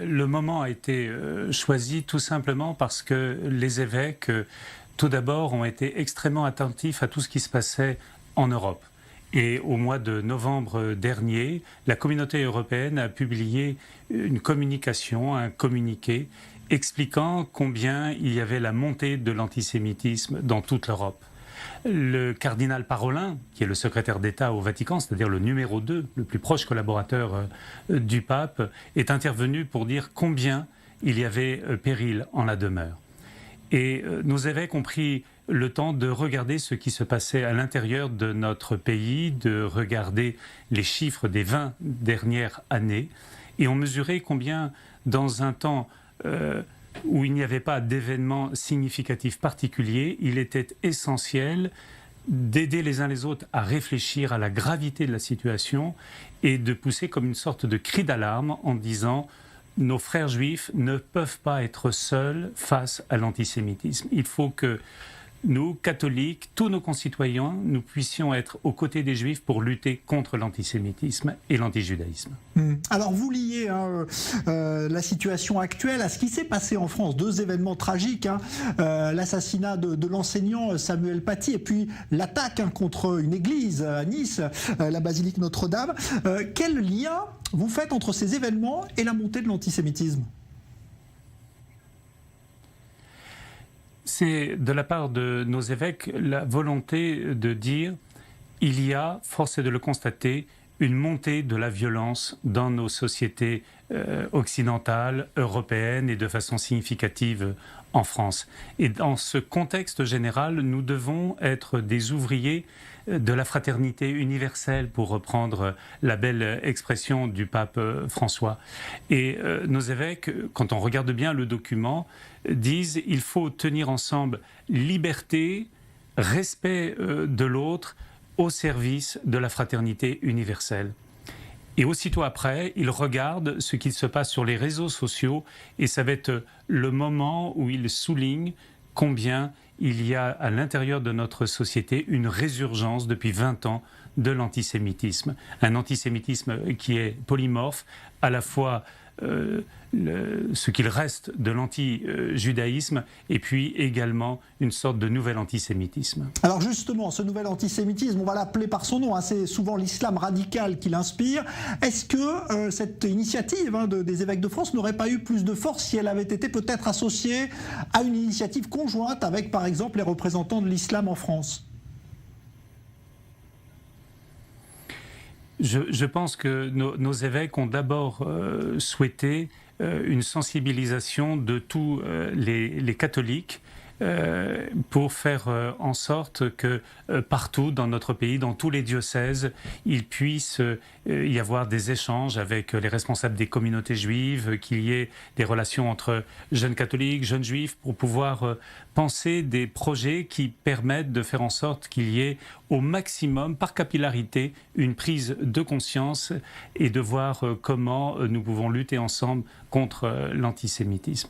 Le moment a été choisi tout simplement parce que les évêques, tout d'abord, ont été extrêmement attentifs à tout ce qui se passait en Europe. Et au mois de novembre dernier, la communauté européenne a publié une communication, un communiqué, expliquant combien il y avait la montée de l'antisémitisme dans toute l'Europe. Le cardinal Parolin, qui est le secrétaire d'État au Vatican, c'est-à-dire le numéro 2, le plus proche collaborateur du pape, est intervenu pour dire combien il y avait péril en la demeure. Et nos évêques ont pris le temps de regarder ce qui se passait à l'intérieur de notre pays, de regarder les chiffres des 20 dernières années, et ont mesuré combien, dans un temps où il n'y avait pas d'événements significatifs particuliers, il était essentiel d'aider les uns les autres à réfléchir à la gravité de la situation et de pousser comme une sorte de cri d'alarme en disant « Nos frères juifs ne peuvent pas être seuls face à l'antisémitisme. Il faut que nous, catholiques, tous nos concitoyens, nous puissions être aux côtés des juifs pour lutter contre l'antisémitisme et l'antijudaïsme. » Alors vous liez la situation actuelle à ce qui s'est passé en France, deux événements tragiques, l'assassinat de l'enseignant Samuel Paty et puis l'attaque contre une église à Nice, la basilique Notre-Dame. Quel lien vous faites entre ces événements et la montée de l'antisémitisme ? C'est de la part de nos évêques la volonté de dire il y a, force est de le constater, une montée de la violence dans nos sociétés occidentales, européennes et de façon significative en France. Et dans ce contexte général, nous devons être des ouvriers de la fraternité universelle, pour reprendre la belle expression du pape François. Et nos évêques, quand on regarde bien le document, disent il faut tenir ensemble liberté, respect de l'autre, au service de la fraternité universelle. Et aussitôt après, ils regardent ce qui se passe sur les réseaux sociaux et ça va être le moment où ils soulignent combien il y a à l'intérieur de notre société une résurgence depuis 20 ans de l'antisémitisme. Un antisémitisme qui est polymorphe, à la fois ce qu'il reste de l'anti-judaïsme et puis également une sorte de nouvel antisémitisme. Alors justement, ce nouvel antisémitisme, on va l'appeler par son nom, c'est souvent l'islam radical qui l'inspire. Est-ce que cette initiative des évêques de France n'aurait pas eu plus de force si elle avait été peut-être associée à une initiative conjointe avec par exemple les représentants de l'islam en France ? Je pense que nos évêques ont d'abord souhaité une sensibilisation de tous les catholiques pour faire en sorte que partout dans notre pays, dans tous les diocèses, il puisse y avoir des échanges avec les responsables des communautés juives, qu'il y ait des relations entre jeunes catholiques, jeunes juifs, pour pouvoir penser des projets qui permettent de faire en sorte qu'il y ait au maximum, par capillarité, une prise de conscience et de voir comment nous pouvons lutter ensemble contre l'antisémitisme.